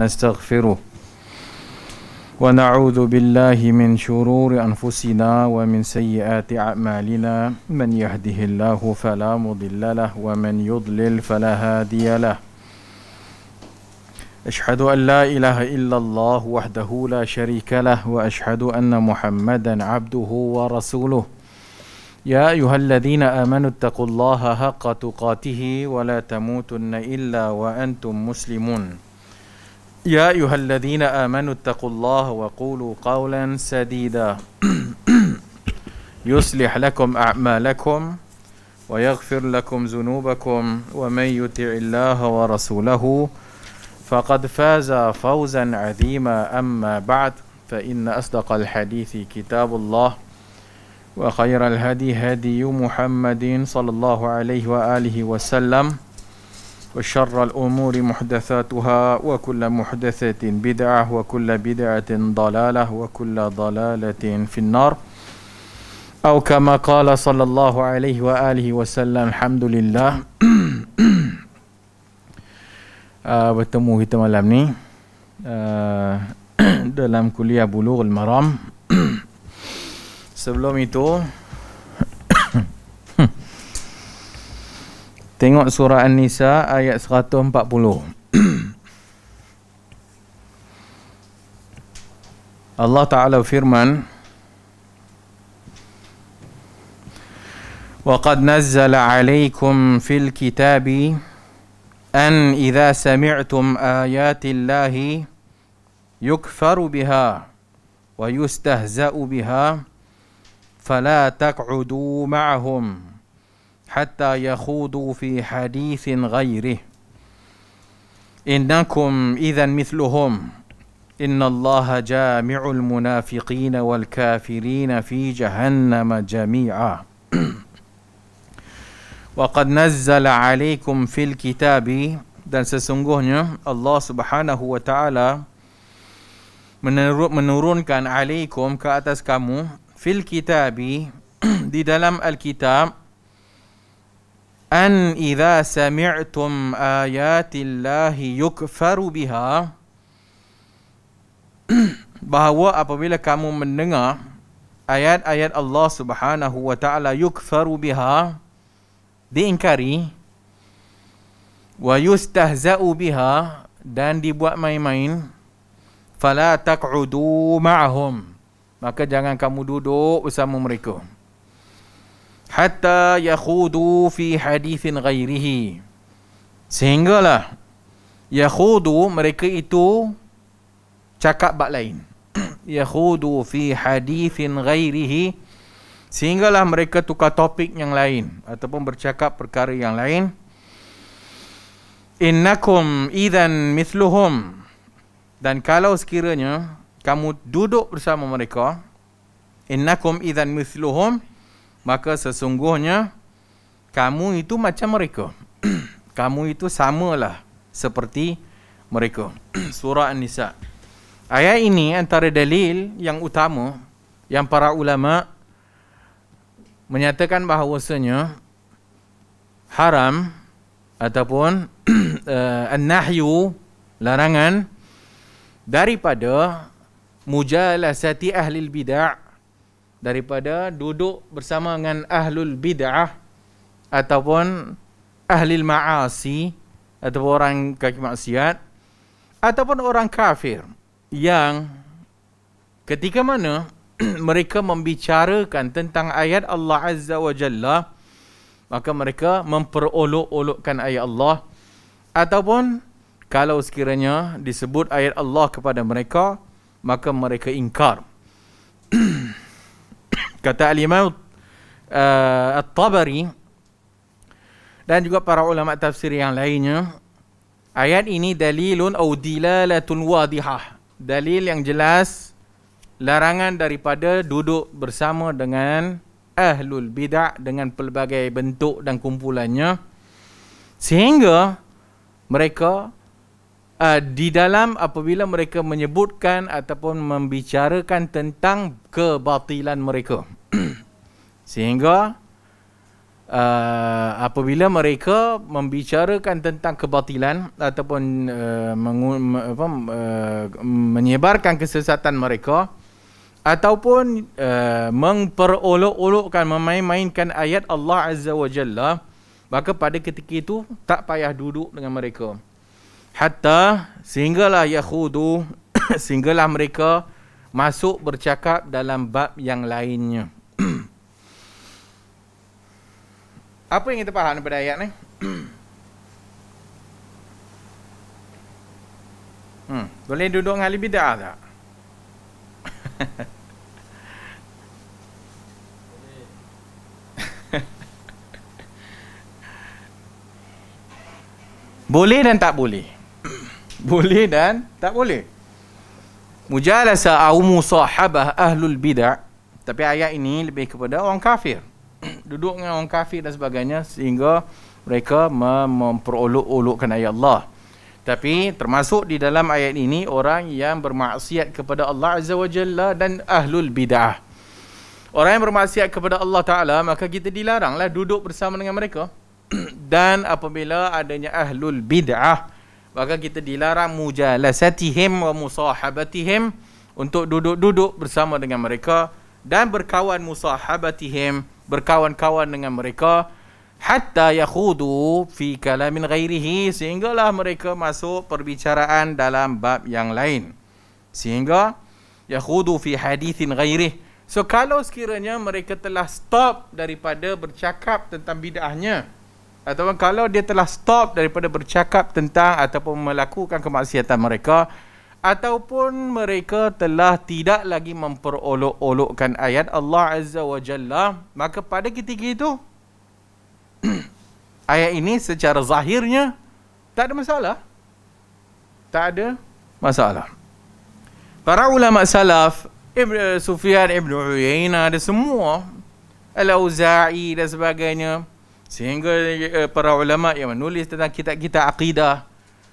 نستغفره ونعوذ بالله من شرور أنفسنا ومن سيئات أعمالنا من يهده الله فلا مضل له ومن يضلل فلا هادي له أشهد أن لا إله إلا الله وحده لا شريك له وأشهد أن محمدا عبده ورسوله يا أيها الذين آمنوا اتقوا الله حق تقاته ولا تموتن إلا وأنتم مسلمون يا أيها الذين آمنوا اتقوا الله وقولوا قولا سديدا يصلح لكم أعمالكم ويغفر لكم ذنوبكم ومن يطع الله ورسوله فقد فاز فوزا عظيما أما بعد فإن أصدق الحديث كتاب الله وخير الهدي هدي محمد صلى الله عليه وآله وسلم وشر الأمور محدثاتها وكل محدثة بدعة وكل بدعة ضلالة وكل ضلالة في النار أو كما قال صلى الله عليه وآله وسلم الحمد لله. Bertemu kita malam ni dalam kuliah Bulughul Maram. Sebelum itu tengok surah An-Nisa ayat 140. Allah Ta'ala firman, وَقَدْ نَزَّلَ عَلَيْكُمْ فِي الْكِتَابِ أَنْ إِذَا سَمِعْتُمْ آيَاتِ اللَّهِ يُكْفَرُ بِهَا وَيُسْتَهْزَأُ بِهَا فَلَا تَقْعُدُوا مَعَهُمْ حتى يخوضوا في حديث غيره إنكم إذا مثلهم إن الله جامع المنافقين والكافرين في جهنم جميعا وقد نزل عليكم في الكتاب, dan sesungguhnya Allah Subhanahu wa taala menurunkan alaikum ke atas kamu fil kitabi di dalam Alkitab an idza sami'tum ayatillahi yukfaru biha, bahawa apabila kamu mendengar ayat-ayat Allah Subhanahu wa taala yukfaru biha, diingkari, wa yustahza'u biha, dan dibuat main-main, fala taq'udu ma'ahum, maka jangan kamu duduk bersama mereka, hatta yakhudu fi hadithin ghairihi, sehinggalah yakhudu, mereka itu cakap bab lain. Yakhudu fi hadithin ghairihi, sehinggalah mereka tukar topik yang lain ataupun bercakap perkara yang lain. Innakum idzan mithluhum, dan kalau sekiranya kamu duduk bersama mereka, innakum idzan mithluhum, maka sesungguhnya kamu itu macam mereka. Kamu itu samalah seperti mereka. Surah An-Nisa. Ayat ini antara dalil yang utama yang para ulama menyatakan bahawasanya haram ataupun an-nahyu, larangan daripada mujalasati ahlil bid'ah, daripada duduk bersama dengan ahlul bid'ah ataupun ahlil ma'asi, ataupun orang kaki maksiat, ataupun orang kafir yang ketika mana mereka membicarakan tentang ayat Allah Azza wa Jalla, maka mereka memperolok-olokkan ayat Allah, ataupun kalau sekiranya disebut ayat Allah kepada mereka, maka mereka ingkar. Kata Al-Imam At-Tabari dan juga para ulama tafsir yang lainnya, ayat ini dalilun au dilalatun wadihah, dalil yang jelas larangan daripada duduk bersama dengan ahlul bid'ah dengan pelbagai bentuk dan kumpulannya, sehingga mereka di dalam apabila mereka menyebutkan ataupun membicarakan tentang kebatilan mereka sehingga apabila mereka membicarakan tentang kebatilan ataupun menyebarkan kesesatan mereka, ataupun memperolok-olokkan, memain-mainkan ayat Allah Azza wa Jalla, maka pada ketika itu tak payah duduk dengan mereka. Hatta sehinggalah yakhudu sehinggalah mereka masuk bercakap dalam bab yang lainnya. Apa yang kita faham daripada ayat ni? Boleh duduk dengan ahli bid'ah tak? Boleh dan tak boleh. Boleh dan tak boleh. Mujalasah au musahabah ahlul bid'ah. Tapi ayat ini lebih kepada orang kafir. Duduk dengan orang kafir dan sebagainya, sehingga mereka memperolok-olokkan ayat Allah. Tapi termasuk di dalam ayat ini orang yang bermaksiat kepada Allah Azza wa Jalla dan ahlul bid'ah. Orang yang bermaksiat kepada Allah Ta'ala, maka kita dilaranglah duduk bersama dengan mereka. Dan apabila adanya ahlul bid'ah, maka kita dilarang mujalasatihim wa musahabatihim, untuk duduk-duduk bersama dengan mereka dan berkawan musahabatihim, berkawan-kawan dengan mereka, hatta yakhudu fi kalamin ghairihi, sehinggalah mereka masuk perbicaraan dalam bab yang lain, sehingga yakhudu fi hadithin ghairih. So kalau sekiranya mereka telah stop daripada bercakap tentang bid'ahnya, ataupun kalau dia telah stop daripada bercakap tentang ataupun melakukan kemaksiatan mereka, ataupun mereka telah tidak lagi memperolok-olokkan ayat Allah Azza wa Jalla, maka pada ketika itu ayat ini secara zahirnya tak ada masalah. Tak ada masalah. Para ulama salaf, Ibn Sufyan, Ibn Uyainah, ada semua, Al-Auza'i dan sebagainya, sehingga para ulama yang menulis tentang kitab-kitab akidah,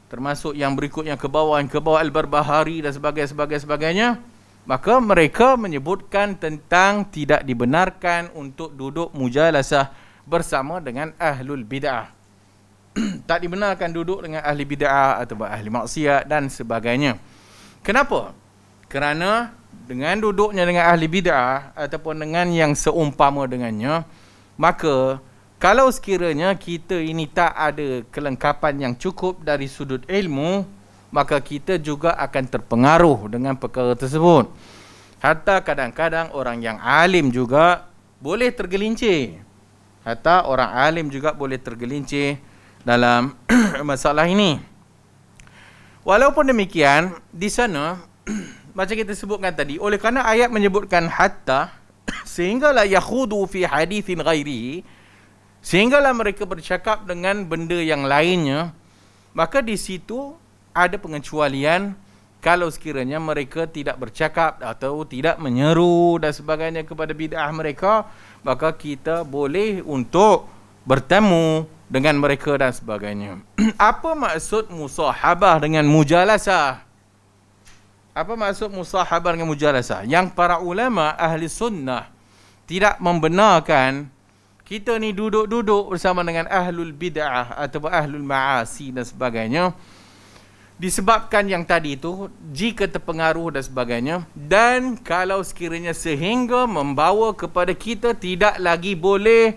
termasuk yang berikutnya ke bawah Al-Barbahari dan sebagainya, maka mereka menyebutkan tentang tidak dibenarkan untuk duduk mujalasah bersama dengan ahlul bid'ah. Tak dibenarkan duduk dengan ahli bid'ah atau ahli maksiat dan sebagainya. Kenapa? Kerana dengan duduknya dengan ahli bid'ah ataupun dengan yang seumpama dengannya, maka kalau sekiranya kita ini tak ada kelengkapan yang cukup dari sudut ilmu, maka kita juga akan terpengaruh dengan perkara tersebut. Hatta kadang-kadang orang yang alim juga boleh tergelincir. Hatta orang alim juga boleh tergelincir dalam masalah ini. Walaupun demikian, di sana macam kita sebutkan tadi, oleh kerana ayat menyebutkan hatta, sehinggalah yakhudu fi hadithin ghairihi, sehinggalah mereka bercakap dengan benda yang lainnya, maka di situ ada pengecualian kalau sekiranya mereka tidak bercakap atau tidak menyeru dan sebagainya kepada bid'ah mereka, maka kita boleh untuk bertemu dengan mereka dan sebagainya. Apa maksud musahabah dengan mujalasah? Apa maksud musahabah dengan mujalasah? Yang para ulama ahli sunnah tidak membenarkan kita ni duduk-duduk bersama dengan ahlul bid'ah atau ahlul ma'asi dan sebagainya, disebabkan yang tadi itu, jika terpengaruh dan sebagainya, dan kalau sekiranya sehingga membawa kepada kita tidak lagi boleh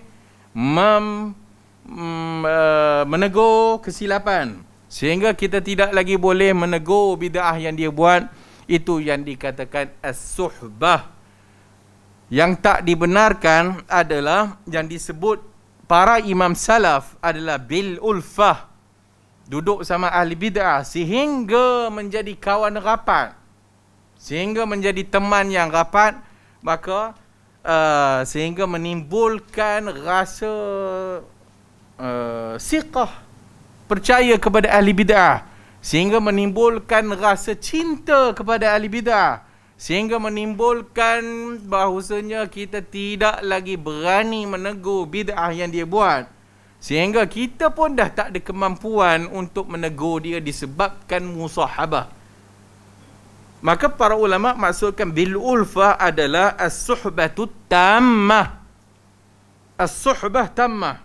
menegur kesilapan, sehingga kita tidak lagi boleh menegur bid'ah yang dia buat, itu yang dikatakan as-suhbah. Yang tak dibenarkan adalah yang disebut para imam salaf adalah bil ulfah, duduk sama ahli bid'ah sehingga menjadi kawan rapat, sehingga menjadi teman yang rapat, maka sehingga menimbulkan rasa siqah, percaya kepada ahli bid'ah, sehingga menimbulkan rasa cinta kepada ahli bid'ah, sehingga menimbulkan bahawasanya kita tidak lagi berani menegur bid'ah yang dia buat, sehingga kita pun dah tak ada kemampuan untuk menegur dia disebabkan musahabah. Maka para ulama maksudkan bil ulfah adalah as-suhbatut tammah. as-suhbah tammah.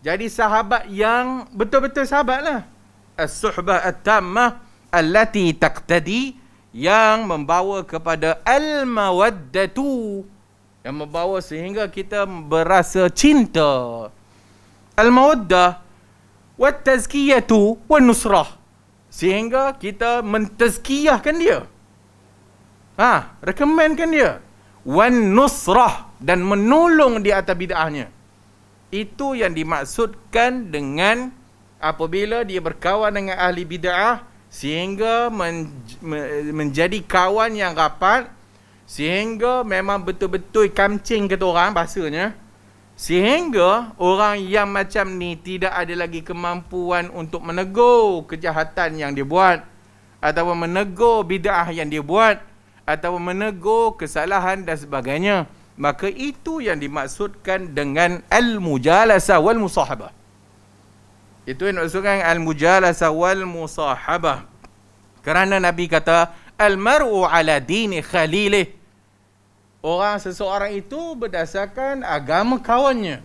Jadi sahabat yang betul-betul sahabat lah. As-suhbah at-tammah allati taqtadi, yang membawa kepada al-mawaddatu, yang membawa sehingga kita berasa cinta. Al-mawaddah wat tazkiyatu wan nusrah, sehingga kita mentazkiyahkan dia, rekomenkan dia, wan nusrah, dan menolong di atas bid'ahnya. Itu yang dimaksudkan dengan apabila dia berkawan dengan ahli bid'ah, sehingga menjadi kawan yang rapat, sehingga memang betul-betul kamcing kata orang bahasanya, sehingga orang yang macam ni tidak ada lagi kemampuan untuk menegur kejahatan yang dia buat, ataupun menegur bid'ah yang dia buat, ataupun menegur kesalahan dan sebagainya. Maka itu yang dimaksudkan dengan al-mujalasah wal musahabah. Itu yang dimaksudkan al-mujalasah wal musahabah. Kerana Nabi kata, al-mar'u ala dini khalilih. Seseorang itu berdasarkan agama kawannya.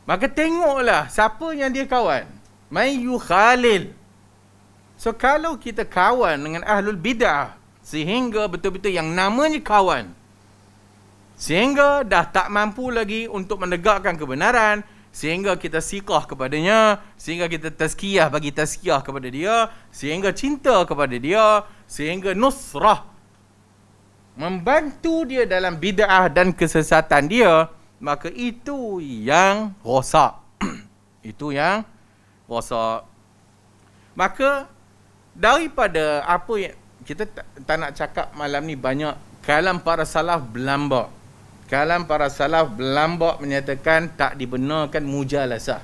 Maka tengoklah siapa yang dia kawan. May yukhalil. So kalau kita kawan dengan ahlul bid'ah, sehingga betul-betul yang namanya kawan, sehingga dah tak mampu lagi untuk menegakkan kebenaran, sehingga kita siqah kepadanya, sehingga kita tazkiyah, bagi tazkiyah kepada dia, sehingga cinta kepada dia, sehingga nusrah, membantu dia dalam bid'ah dan kesesatan dia, maka itu yang rosak. Itu yang rosak. Maka daripada apa yang kita tak nak cakap malam ni, banyak kalam para salaf berlambak. Kalam para salaf berlambak menyatakan tak dibenarkan mujalasah,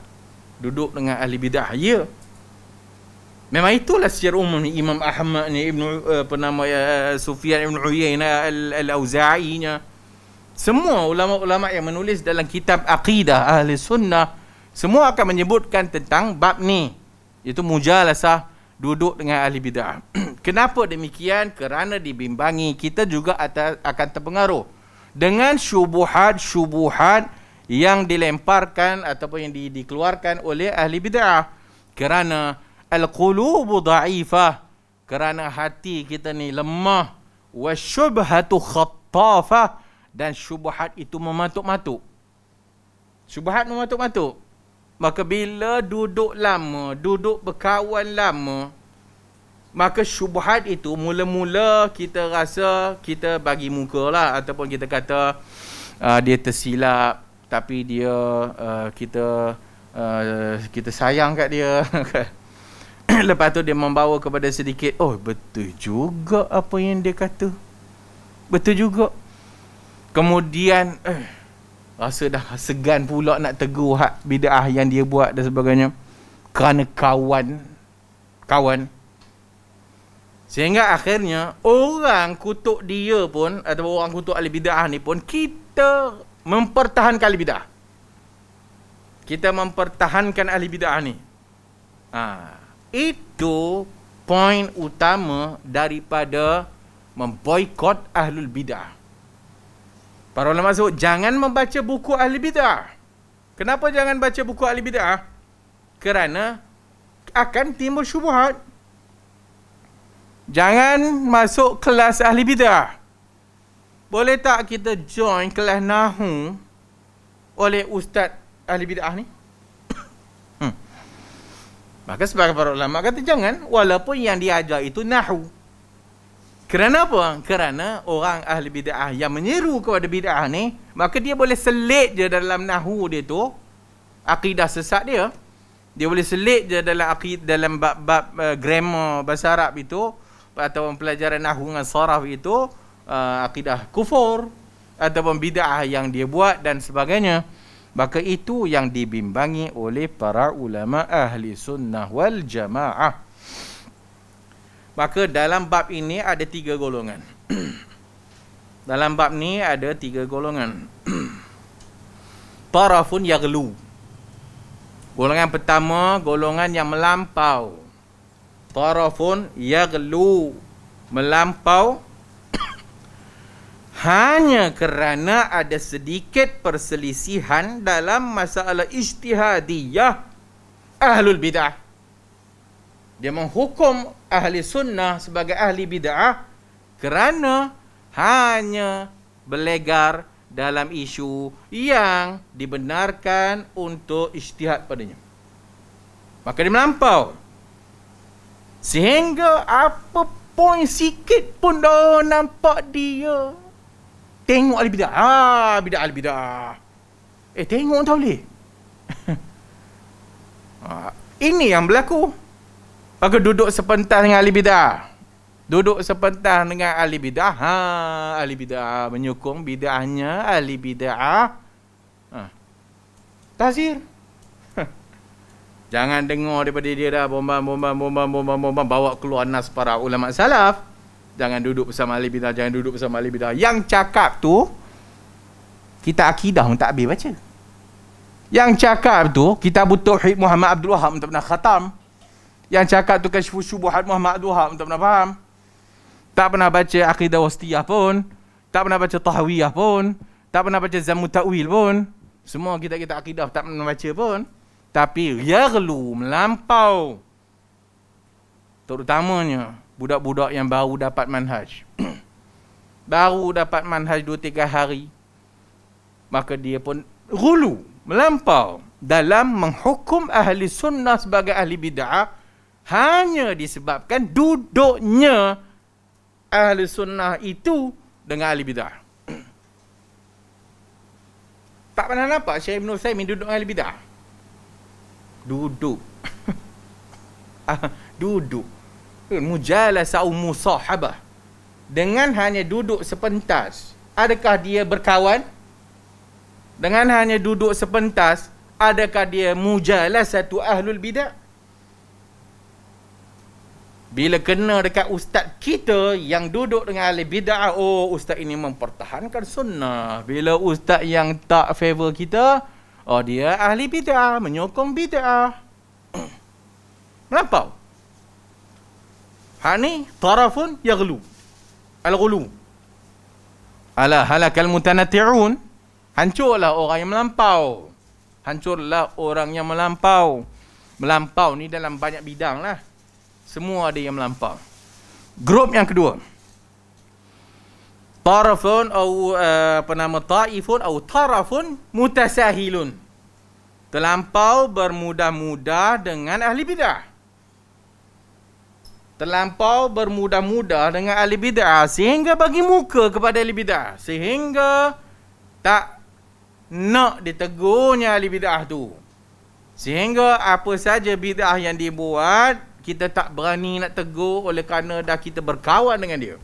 duduk dengan ahli bid'ah. Ya, memang itulah secara umum ni. Imam Ahmad ni, Sufyan Ibn Uyainah Al-Auza'i nya, semua ulama-ulama yang menulis dalam kitab Aqidah Ahli Sunnah, semua akan menyebutkan tentang bab ni, iaitu mujalasah, duduk dengan ahli bid'ah. Kenapa demikian? Kerana dibimbangi kita juga akan terpengaruh dengan syubuhat-syubuhat yang dilemparkan ataupun yang dikeluarkan oleh ahli bid'ah. Kerana al-qulubu dha'ifah, kerana hati kita ni lemah, wasyubhatu khattafah, dan syubhat itu mematuk-matuk. Syubhat mematuk-matuk. Maka bila duduk lama, duduk berkawan lama, maka syubhat itu mula-mula kita rasa kita bagi muka lah, ataupun kita kata dia tersilap, tapi dia kita sayang kat dia. Lepas tu dia membawa kepada sedikit, oh betul juga apa yang dia kata, betul juga. Kemudian rasa dah segan pula nak tegur hak bid'ah yang dia buat dan sebagainya, kerana kawan. Sehingga akhirnya orang kutuk dia pun, atau orang kutuk ahli bid'ah ni pun, kita mempertahankan ahli bid'ah. Kita mempertahankan ahli bid'ah ni. Itu poin utama daripada memboikot ahlul bid'ah. Para ulama sebut, jangan membaca buku ahli bid'ah. Kenapa jangan baca buku ahli bid'ah? Kerana akan timbul syubhat. Jangan masuk kelas ahli bid'ah. Boleh tak kita join kelas Nahu oleh ustaz ahli bid'ah ni? Maka sebagai para ulama kata jangan, walaupun yang diajar itu Nahu. Kerana apa? Kerana orang ahli bid'ah yang menyeru kepada bid'ah ni, maka dia boleh selit je dalam Nahu dia tu, akidah sesat dia. Dia boleh selit je dalam bab-bab grammar bahasa Arab itu, atau pelajaran Nahu dengan saraf itu, akidah kufur ataupun bid'ah yang dia buat dan sebagainya. Maka itu yang dibimbangi oleh para ulama ahli sunnah wal jamaah. Maka dalam bab ini ada 3 golongan. Dalam bab ni ada 3 golongan. Tarafun yaghlu. Golongan pertama, golongan yang melampau. Tarafun yaghlu, melampau hanya kerana ada sedikit perselisihan dalam masalah ijtihadiyah ahlul bid'ah. Dia menghukum ahli sunnah sebagai ahli bid'ah kerana hanya berlegar dalam isu yang dibenarkan untuk ijtihad padanya. Maka dia melampau. Sehingga apa poin sikit pun dah nampak dia tengok ahli bid'ah. Bid'ah ahli bid'ah. Tengok tak boleh. Ini yang berlaku. Maka duduk sepentas dengan ahli bid'ah. Duduk sepentas dengan ahli bid'ah. Ahli bid'ah menyokong bid'ahnya ahli bid'ah. Tazir. Jangan dengar daripada dia dah bombang, bawa keluar nas para ulama salaf. Jangan duduk bersama ahli bid'ah, jangan duduk bersama ahli bid'ah. Yang cakap tu kita akidah pun tak habis baca. Yang cakap tu kitab Tauhid Muhammad Abdul Wahab tak pernah khatam. Yang cakap tu Kasyfus Syubuhat Muhammad Abdul Wahab tak pernah faham. Tak pernah baca Aqidah Wasitiyah pun, tak pernah baca Tahawiyah pun, tak pernah baca Zammu Ta'wil pun. Semua kitab-kitab akidah tak pernah baca pun. Tapi yaghlu, melampau. Terutamanya budak-budak yang baru dapat manhaj. Baru dapat manhaj 2-3 hari. Maka dia pun ghulu, melampau dalam menghukum ahli sunnah sebagai ahli bid'ah hanya disebabkan duduknya ahli sunnah itu dengan ahli bid'ah. Tak pernah nampak Syekh Ibn Utsaimin duduk dengan ahli bid'ah? Duduk. Duduk. Mujalasah musahabah. Dengan hanya duduk sepentas, adakah dia berkawan? Dengan hanya duduk sepentas, adakah dia mujalasatu ahlul bid'ah? Bila kena dekat ustaz kita yang duduk dengan ahli bid'ah, oh ustaz ini mempertahankan sunnah. Bila ustaz yang tak favor kita, oh dia ahli bid'ah, menyokong bid'ah. Melampau. Hak ni tarafun yaghlu. Al-ghulu. Ala halakal mutanatti'un. Hancurlah orang yang melampau. Hancurlah orang yang melampau. Melampau ni dalam banyak bidang lah. Semua ada yang melampau. Grup yang kedua. Tarafun atau ta'ifun atau tarafun mutasahilun. Terlampau bermudah-mudah dengan ahli bid'ah. Terlampau bermudah-mudah dengan ahli bid'ah sehingga bagi muka kepada ahli bid'ah, sehingga tak nak ditegurnya ahli bid'ah tu, sehingga apa saja bid'ah yang dibuat kita tak berani nak tegur oleh kerana dah kita berkawan dengan dia.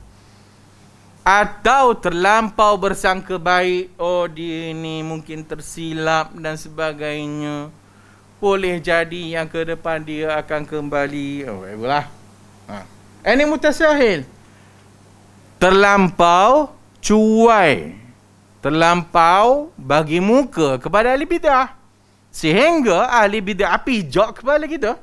Atau terlampau bersangka baik, oh dia ni mungkin tersilap dan sebagainya, boleh jadi yang ke depan dia akan kembali, oh whatever lah. Ini mutasahil. Terlampau cuai, terlampau bagi muka kepada ahli bid'ah, sehingga ahli bid'ah pijak kepala kita,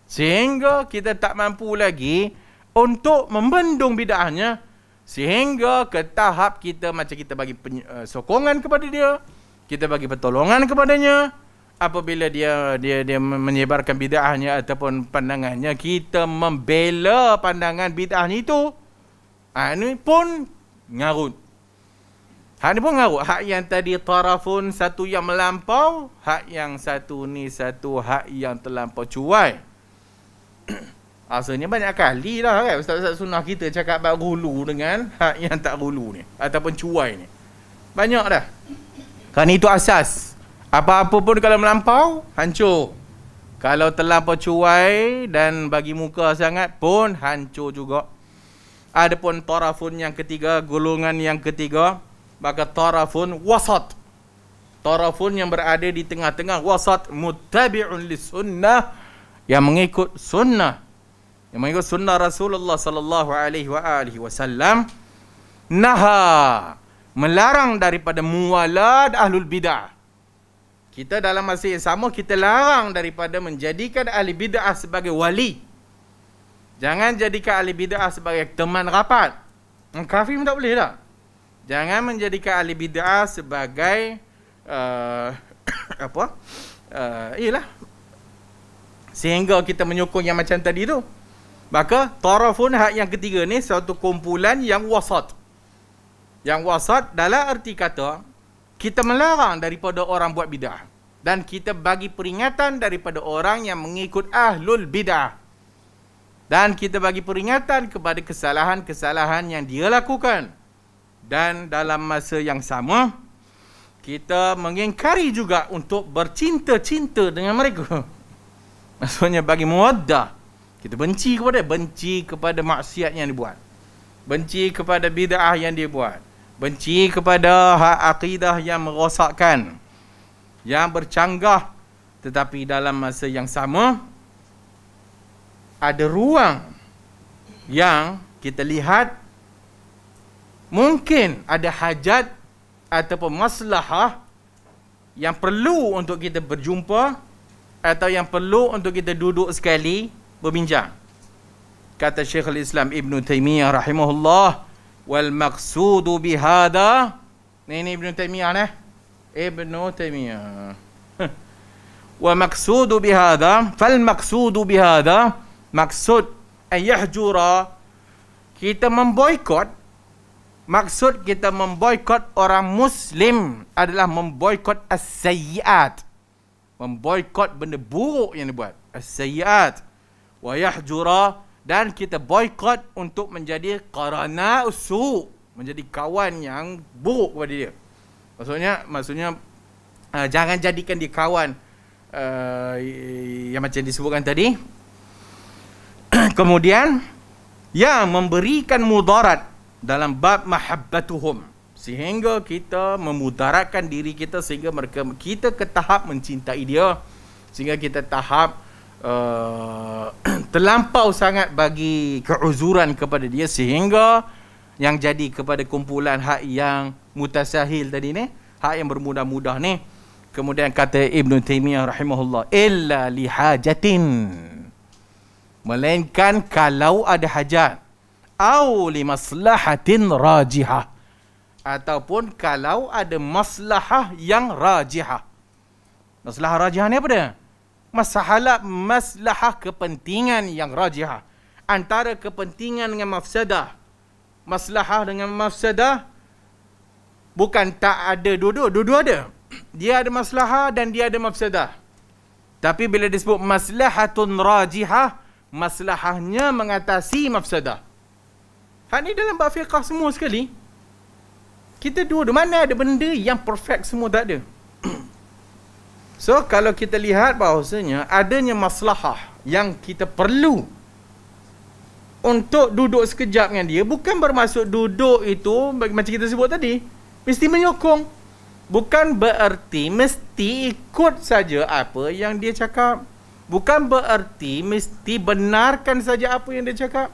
sehingga kita tak mampu lagi untuk membendung bid'ahnya, sehingga ke tahap kita macam kita bagi sokongan kepada dia, kita bagi pertolongan kepadanya. Apabila dia menyebarkan bid'ahnya ataupun pandangannya, kita membela pandangan bid'ahnya itu. Ini pun ngarut. Hak ni pun ngarut. Hak yang tadi tarafun, satu yang melampau. Hak yang satu ni satu hak yang terlampau cuai. Asalnya banyak kali lah kan ustaz-ustaz sunnah kita cakap bab gulu dengan hak yang tak gulu ni ataupun cuai ni. Banyak dah. Kerana itu asas. Apa-apa pun kalau melampau, hancur. Kalau terlampau cuai dan bagi muka sangat pun hancur juga. Adapun tarafun yang ketiga, golongan yang ketiga, maka tarafun wasat. Tarafun yang berada di tengah-tengah, wasat, muttabi'un lis-sunnah, yang mengikut sunnah. Yang mengikut sunnah Rasulullah sallallahu alaihi wasallam. Naha, melarang daripada muwalad ahlul bid'ah. Kita dalam masa yang sama, kita larang daripada menjadikan ahli bid'ah sebagai wali. Jangan jadikan ahli bid'ah sebagai teman rapat. Kafir pun tak boleh tak? Jangan menjadikan ahli bid'ah sebagai ialah sehingga kita menyokong yang macam tadi tu. Maka tarafun hak yang ketiga ni suatu kumpulan yang wasat. Yang wasat dalam arti kata kita melarang daripada orang buat bid'ah dan kita bagi peringatan daripada orang yang mengikut ahlul bid'ah. Dan kita bagi peringatan kepada kesalahan-kesalahan yang dia lakukan. Dan dalam masa yang sama, kita mengingkari juga untuk bercinta-cinta dengan mereka. Maksudnya bagi muwaddah. Kita benci kepada maksiat yang dibuat. Benci kepada bid'ah yang dia buat. Benci kepada hak akidah yang merosakkan. Yang bercanggah. Tetapi dalam masa yang sama, ada ruang yang kita lihat mungkin ada hajat ataupun maslahah yang perlu untuk kita berjumpa atau yang perlu untuk kita duduk sekali berbincang. Kata Syekhul Islam Ibn Taymiyah rahimahullah, wal maqsudu bihada, ini Ibn Taymiyah ni, Ibn Taymiyah. Wa maqsudu bihada, fal maqsudu bihada, maksud ayahjura, kita memboikot. Maksud kita memboikot orang Muslim adalah memboikot as-sayyi'at. Memboikot benda buruk yang dibuat. As-sayyi'at. Wa yahjura, dan kita boikot untuk menjadi qarana usu, menjadi kawan yang buruk kepada dia. Maksudnya jangan jadikan dia kawan yang macam disebutkan tadi. Kemudian yang memberikan mudarat dalam bab mahabbatuhum, sehingga kita memudaratkan diri kita sehingga kita ke tahap mencintai dia, sehingga kita tahap terlampau sangat bagi keuzuran kepada dia, sehingga yang jadi kepada kumpulan hak yang mutasahil tadi ni, hak yang bermudah-mudah ni. Kemudian kata Ibn Taymiyah rahimahullah, illa lihajatin, melainkan kalau ada hajat, au li maslahatin rajihah, ataupun kalau ada maslahah yang rajihah. Maslahah rajihah ni apa dia? Maslahah kepentingan yang rajihah, antara kepentingan dengan mafsadah. Maslahah dengan mafsadah bukan tak ada dua-dua ada. Dia ada maslahah dan dia ada mafsadah. Tapi bila disebut maslahatun rajihah, maslahahnya mengatasi mafsadah. Hak ni dalam bab fiqah semua sekali. Kita dua mana ada benda yang perfect, semua tak ada. So kalau kita lihat bahawasanya adanya maslahah yang kita perlu untuk duduk sekejap dengan dia, bukan bermaksud duduk itu macam kita sebut tadi mesti menyokong. Bukan bererti mesti ikut saja apa yang dia cakap. Bukan bererti mesti benarkan saja apa yang dia cakap.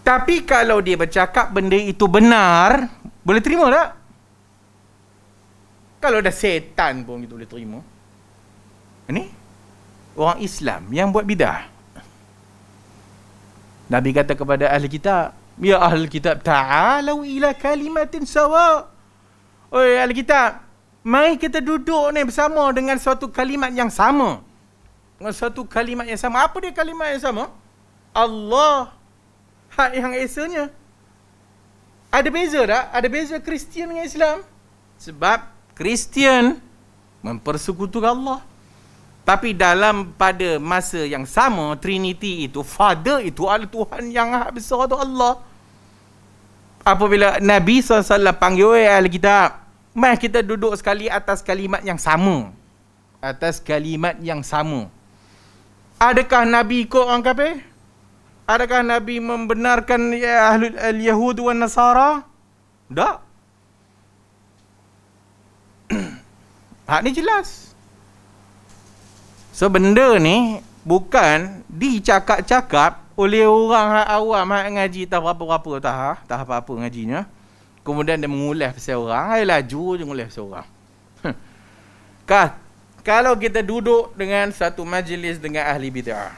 Tapi kalau dia bercakap benda itu benar, boleh terima tak? Kalau dah setan pun kita boleh terima. Ini orang Islam yang buat bidah. Nabi kata kepada ahli kitab, ya ahli kitab, ta'alau ila kalimatin sawa. Oi ahli kitab, mari kita duduk ni bersama dengan suatu kalimat yang sama. Dengan suatu kalimat yang sama. Apa dia kalimat yang sama? Allah. Hak yang esanya. Ada beza tak? Ada beza Kristian dengan Islam. Sebab Kristian mempersekutukan Allah. Tapi pada masa yang sama, Trinity itu, Father itu adalah Tuhan yang besar tu, Allah. Apabila Nabi SAW panggil ahli kitab, mari kita duduk sekali atas kalimat yang sama. Atas kalimat yang sama. Adakah Nabi ikut orang kafir? Adakah Nabi membenarkan ahlul Yahud wan Nasara? Tak. Hak ni jelas. So benda ni bukan dicakap-cakap oleh orang hak awam, hak ngaji tak berapa-berapa tak apa-apa ngajinya. Kemudian dia mengulas pasal orang, ai laju je mengulas pasal orang. Kalau kita duduk dengan satu majlis dengan ahli bid'ah,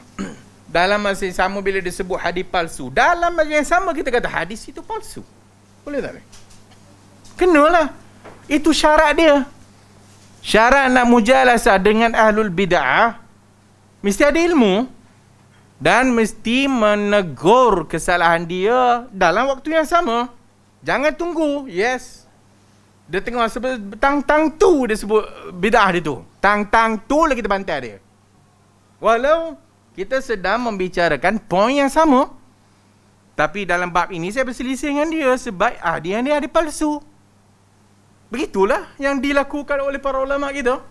dalam masa yang sama bila disebut hadis palsu, dalam masa yang sama kita kata hadis itu palsu. Boleh tak boleh? Kenalah. Itu syarat dia. Syarat nak mujalasah dengan ahlul bid'ah, mesti ada ilmu dan mesti menegur kesalahan dia dalam waktu yang sama. Jangan tunggu. Yes, dia tengah sebut tang-tang tu, dia sebut bid'ah dia tu. Tang-tang tu lagi kita bantai dia. Walau kita sedang membicarakan poin yang sama, tapi dalam bab ini saya berselisih dengan dia sebab dia ada palsu. Begitulah yang dilakukan oleh para ulama kita.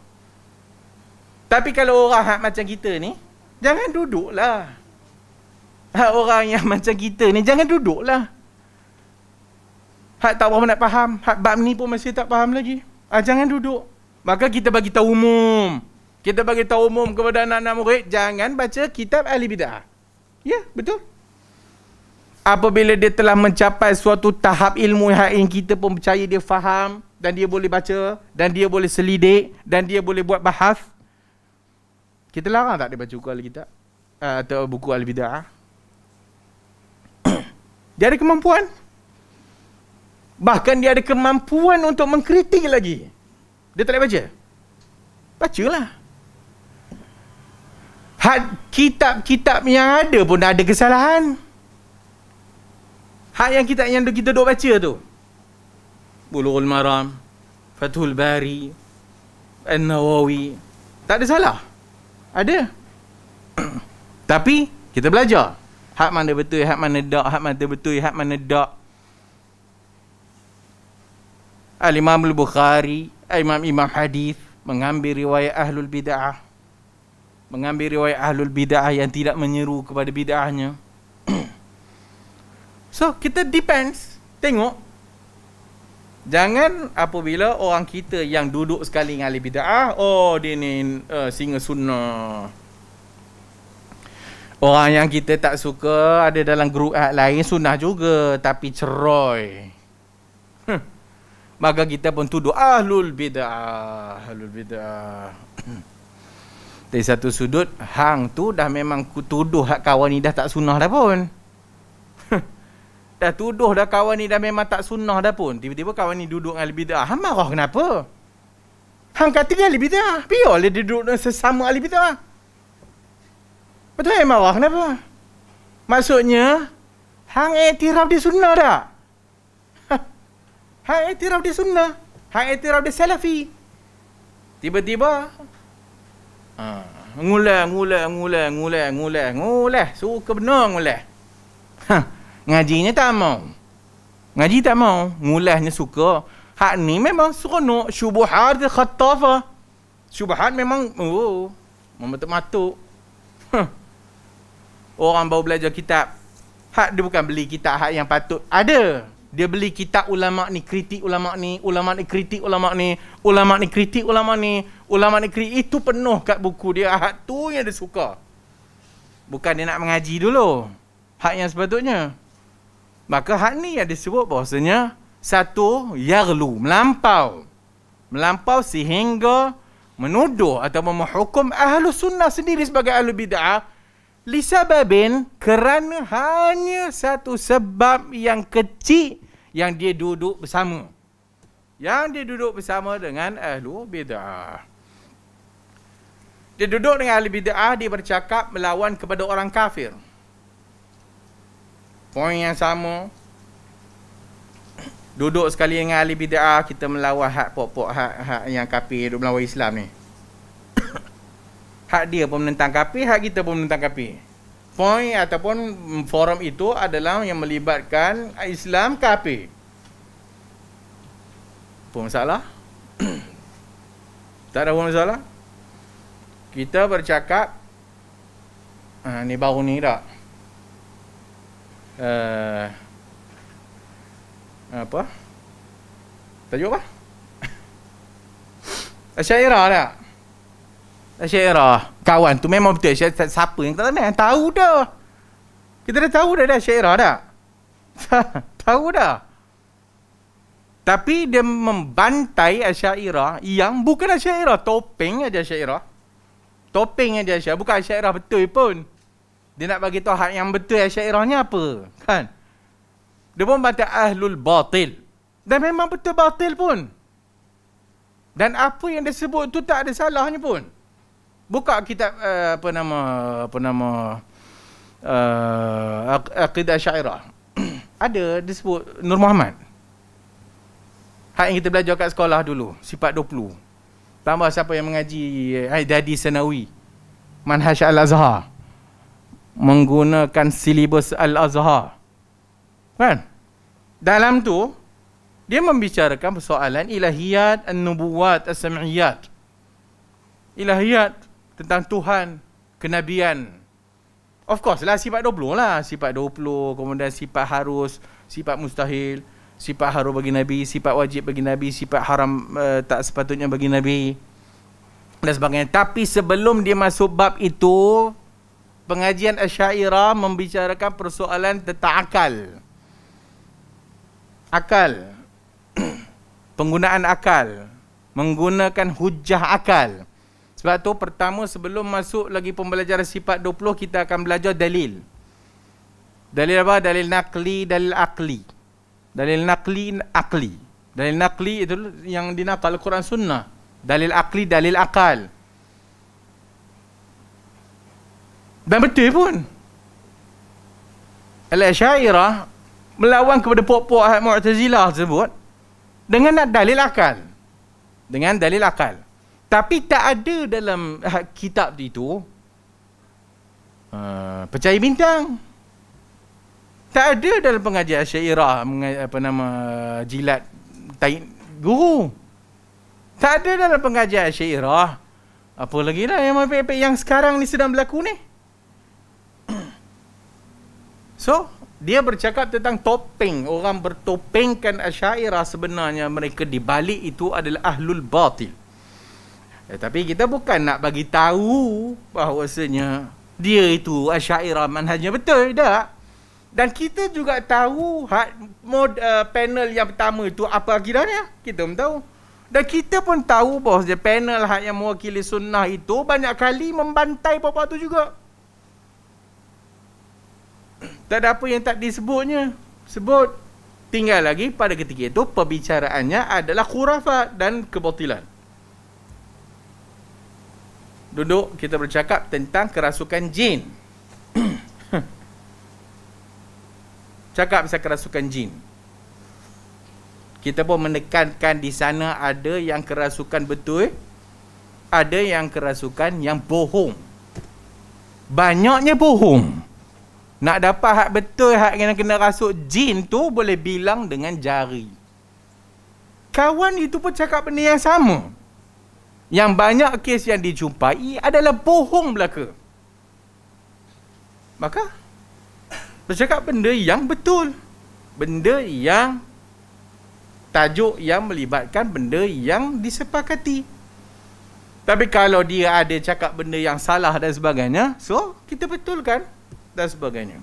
Tapi kalau orang macam kita ni, jangan duduklah. Orang yang macam kita ni, jangan duduklah. Tak berapa nak faham. Bab ni pun masih tak faham lagi. Jangan duduk. Maka kita bagi tahu umum. Kita bagi tahu umum kepada anak-anak murid, jangan baca kitab ahli bid'ah. Ya, betul. Apabila dia telah mencapai suatu tahap ilmu yang kita pun percaya dia faham, dan dia boleh baca, dan dia boleh selidik, dan dia boleh buat bahas, kita larang tak dia baca buku ahli kitab atau buku ahli bid'ah? Dia ada kemampuan. Bahkan dia ada kemampuan untuk mengkritik lagi. Dia tak boleh baca? Bacalah. Kitab-kitab yang ada pun ada kesalahan. Yang kitab yang kita duk baca tu, Bulughul Maram, Fathul Bari, An-Nawawi, tak ada salah. Ada. Tapi kita belajar hak mana betul, hak mana tak, hak mana betul, hak mana tak. Al-Imam Al-Bukhari, Imam hadis mengambil riwayat ahlul bid'ah, mengambil riwayat ahlul bid'ah yang tidak menyeru kepada bid'ahnya. So kita depends, tengok. Jangan apabila orang kita yang duduk sekali dengan ahli bid'ah, dia ni singa sunnah. Orang yang kita tak suka ada dalam grup lain sunnah juga tapi ceroy. Maka kita pun tuduh ahlul bid'ah, ahlul bid'ah. Dari satu sudut, hang tu dah memang tuduh hak kawan ni dah tak sunnah dah pun. Dah tuduh dah kawan ni dah memang tak sunnah dah pun. Tiba-tiba kawan ni duduk dengan ahli bid'ah. Hang marah kenapa? Hang kata dia ahli bid'ah. Biarlah dia duduk dengan sesama ahli bid'ah. Betul yang marah kenapa? Maksudnya, hang iktiraf dia sunnah tak? Hang iktiraf dia sunnah. Hang iktiraf dia salafi. Tiba-tiba, ngulah. Suka benar ngulah. Ngajinya tak mau. Ngaji tak mau. Ngulahnya suka. Hak ni memang seronok. Syubuhat dia khattafah. Syubuhat memang, mematuk-matuk. Orang baru belajar kitab. Hak dia bukan beli kitab hak yang patut. Ada. Dia beli kitab ulama' ni, kritik ulama' ni. Ulama' ni kritik ulama' ni. Ulama' ni kritik ulama' ni. Ulama' ni kritik. Itu penuh kat buku dia. Hak tu yang dia suka. Bukan dia nak mengaji dulu. Hak yang sepatutnya. Maka hak ni yang disebut bahawasanya satu, yaghlu, melampau. Melampau sehingga menuduh atau menghukum ahlu sunnah sendiri sebagai ahlu bid'ah lisababin, kerana hanya satu sebab yang kecil yang dia duduk bersama. Yang dia duduk bersama dengan ahlu bid'ah. Dia duduk dengan ahli bid'ah, dia bercakap melawan kepada orang kafir. Poin yang sama. Duduk sekali dengan ahli bid'ah, kita melawan hak pokok hak yang kafir duduk melawan Islam ni. Hak dia pun menentang kafir, hak kita pun menentang kafir. Poin ataupun forum itu adalah yang melibatkan Islam kafir. Apa masalah? Tak ada masalah. Kita bercakap ni baru ni tak? Apa? Tajuk apa? Asyairah tak? Asyairah. Kawan tu memang betul. Siapa yang tak tahu? Tahu dah. Kita dah tahu dah Asyairah tak? Tahu dah. Tapi dia membantai Asyairah yang bukan Asyairah. Topeng aja Asyairah. Topeng aja Asyairah. Bukan Asyairah betul pun. Dia nak bagi tahu hak yang betul Asyairahnya apa. Kan? Dia pun bantah ahlul batil. Dan memang betul batil pun. Dan apa yang dia sebut tu tak ada salahnya pun. Buka kitab Aqidah Asy'ariyah. Ada disebut Nur Muhammad. Hak yang kita belajar kat sekolah dulu, sifat 20. Tambah siapa yang mengaji Dadi Sanawi, Manhaj Al-Azhar, menggunakan silibus Al-Azhar. Kan? Dalam tu dia membicarakan persoalan ilahiyat, an-nubuwat, as-sam'iyat. Ilahiyat tentang Tuhan, kenabian. Of course lah sifat 20 lah. Sifat 20, kemudian sifat harus, sifat mustahil, sifat harus bagi Nabi, sifat wajib bagi Nabi, sifat haram tak sepatutnya bagi Nabi dan sebagainya. Tapi sebelum dia masuk bab itu, pengajian Asy'ariyah membicarakan persoalan tentang akal. Akal. Penggunaan akal. Menggunakan hujah akal. Sebab tu pertama sebelum masuk lagi pembelajaran sifat 20, kita akan belajar dalil. Dalil apa? Dalil naqli, dalil akli. Dalil naqli, akli. Dalil naqli itu yang dinaqal Quran Sunnah. Dalil akli, dalil akal. Dan betul pun. Al-Asy'ariyah melawan kepada puak-puak Mu'tazilah tersebut dengan dalil akal. Dengan dalil akal. Tapi tak ada dalam kitab itu percaya bintang. Tak ada dalam pengajian Asy'ariyah jilat tai guru. Tak ada dalam pengajian Asy'ariyah. Apa lagi lah yang sekarang ni sedang berlaku ni. So, dia bercakap tentang topeng. Orang bertopengkan Asy'ariyah, sebenarnya mereka di balik itu adalah ahlul batil. Tapi kita bukan nak bagi tahu bahawasanya dia itu Asy'ariyah manhajnya betul, tak. Dan kita juga tahu panel yang pertama itu apa akidahnya. Kita pun tahu. Dan kita pun tahu bahawa panel yang mewakili sunnah itu banyak kali membantai bapa tu juga. Tak ada apa yang tak disebutnya. Sebut. Tinggal lagi pada ketika itu pembicaraannya adalah khurafat dan kebatilan. Duduk kita bercakap tentang kerasukan jin. Cakap pasal kerasukan jin. Kita pun menekankan di sana ada yang kerasukan betul, ada yang kerasukan yang bohong. Banyaknya bohong. Nak dapat hak betul, hak yang kena rasuk jin tu boleh bilang dengan jari. Kawan itu pun cakap benda yang sama. Yang banyak kes yang dijumpai adalah bohong belaka. Maka bercakap benda yang betul. Benda yang tajuk yang melibatkan benda yang disepakati. Tapi kalau dia ada cakap benda yang salah dan sebagainya, so kita betulkan dan sebagainya.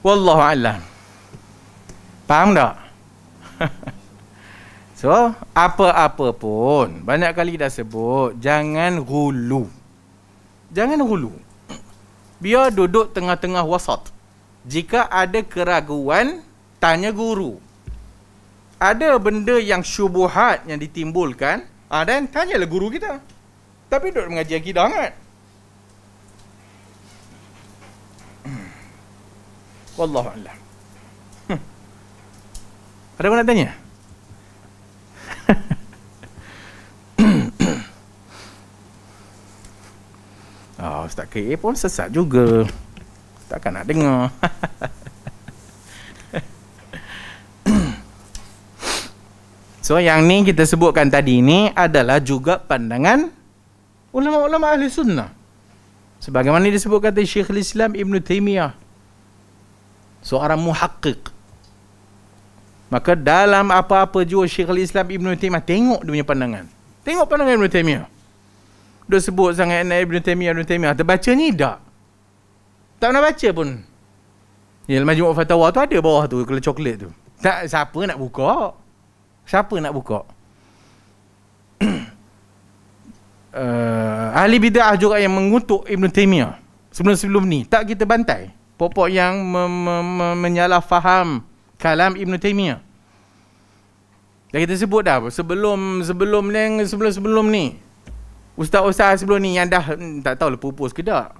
Wallahu a'lam. Faham tak? So, apa-apa pun, banyak kali dah sebut, jangan hulu. Jangan hulu. Biar duduk tengah-tengah wasat. Jika ada keraguan, tanya guru. Ada benda yang syubuhat yang ditimbulkan, dan tanyalah guru kita. Tapi duduk mengaji akidah sangat. Wallahu a'lam. Ada apa nak tanya? Ustaz KA pun sesat juga. Takkan nak dengar. So yang ni kita sebutkan tadi ni adalah juga pandangan ulama-ulama ahli sunnah. Sebagaimana disebutkan oleh Syekhul Islam Ibn Taymiyah, seorang muhaqqiq. Maka dalam apa-apa jua Syekhul Islam Ibn Taymiyah, tengok dia punya pandangan. Tengok pandangan Ibn Taymiyah. Dia sebut sangat Ibn Taymiyah. Terbaca ni tak? Tak pernah baca pun. Ya, Majmu' Fatawa tu ada bawah tu, kalau coklat tu. Tak, siapa nak buka? Siapa nak buka? Ahli bid'ah juga yang mengutuk Ibn Taymiyah sebelum-sebelum ni, tak kita bantai. Pokok yang menyalah faham kalam Ibn Taymiyah. Dah kita sebut dah sebelum ni. Ustaz-ustaz sebelum ni yang dah tak tahu lah pupus ke tak.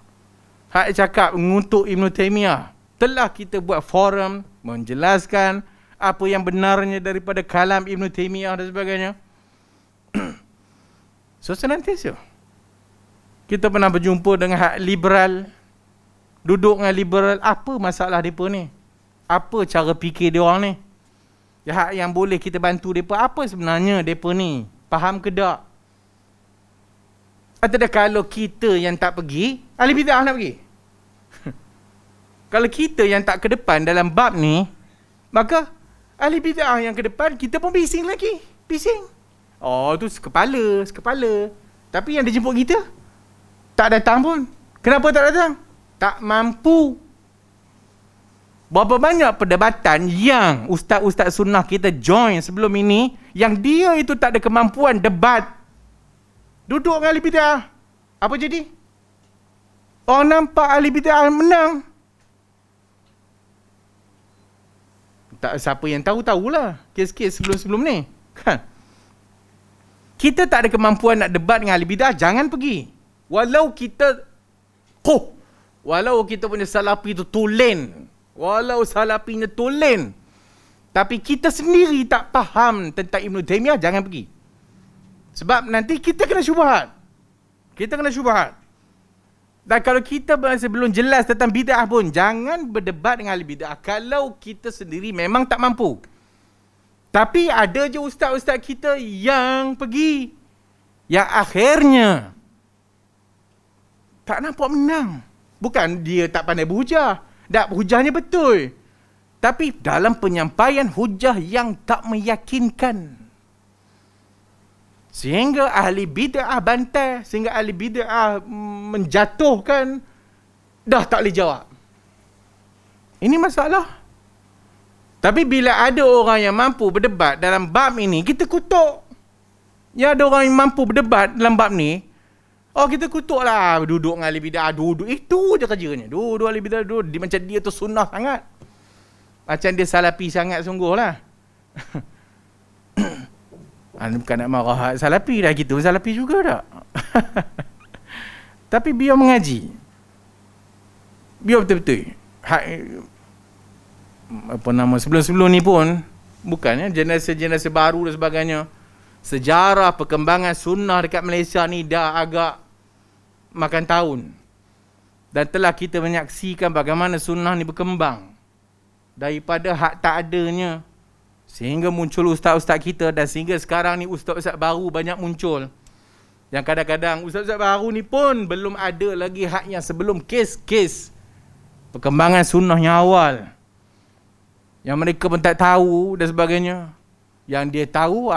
Hak cakap mengutuk Ibn Taymiyah. Telah kita buat forum menjelaskan apa yang benarnya daripada kalam Ibn Taymiyah dan sebagainya. So senantiasa kita pernah berjumpa dengan hak liberal. Duduk dengan liberal, apa masalah mereka ni? Apa cara fikir dia orang ni? Hak yang boleh kita bantu mereka, apa sebenarnya mereka ni? Faham ke tak? Atau kalau kita yang tak pergi, ahli bid'ah nak pergi? Kalau kita yang tak ke depan dalam bab ni, maka ahli bid'ah yang ke depan, kita pun bising lagi. Bising. Oh, tu sekepala. Tapi yang dia jemput kita, tak datang pun. Kenapa tak datang? Tak mampu. Berapa banyak perdebatan yang ustaz-ustaz sunnah kita join sebelum ini, yang dia itu tak ada kemampuan debat. Duduk dengan ahli bid'ah. Apa jadi? Orang nampak ahli bid'ah menang. Tak, siapa yang tahulah kes-kes sebelum-sebelum ni. Kan? Kita tak ada kemampuan nak debat dengan ahli bid'ah, jangan pergi. Walau kita punya salafi tu tulen. Walau salafinya tulen. Tapi kita sendiri tak faham tentang Ibn Taymiyah, jangan pergi. Sebab nanti kita kena syubhat. Dan kalau kita masih belum jelas tentang bid'ah pun, jangan berdebat dengan ahli bid'ah kalau kita sendiri memang tak mampu. Tapi ada je ustaz-ustaz kita yang pergi, yang akhirnya tak nampak menang. Bukan dia tak pandai berhujah. Tak, hujahnya betul. Tapi dalam penyampaian hujah yang tak meyakinkan. Sehingga ahli bid'ah bantai, sehingga ahli bid'ah menjatuhkan, dah tak boleh jawab. Ini masalah. Tapi bila ada orang yang mampu berdebat dalam bab ini, kita kutuk. Ya, ada orang yang mampu berdebat dalam bab ni, oh kita kutuk lah. Duduk dengan ahli bid'ah, duduk. Itu je kerjanya. Duduk ahli bid'ah, duduk. Macam dia tu sunnah sangat. Macam dia salafi sangat sungguh lah. Bukan nak marah salafi dah, gitu salafi juga tak. Tapi biar mengaji, biar betul-betul sebelum-sebelum ni pun, bukannya generasi baru dan sebagainya, sejarah perkembangan sunnah dekat Malaysia ni dah agak makan tahun. Dan telah kita menyaksikan bagaimana sunnah ni berkembang daripada hak tak adanya, sehingga muncul ustaz-ustaz kita, dan sehingga sekarang ni ustaz-ustaz baru banyak muncul. Yang kadang-kadang ustaz-ustaz baru ni pun belum ada lagi hak yang sebelum kes-kes perkembangan sunnah yang awal. Yang mereka pun tak tahu dan sebagainya. Yang dia tahu,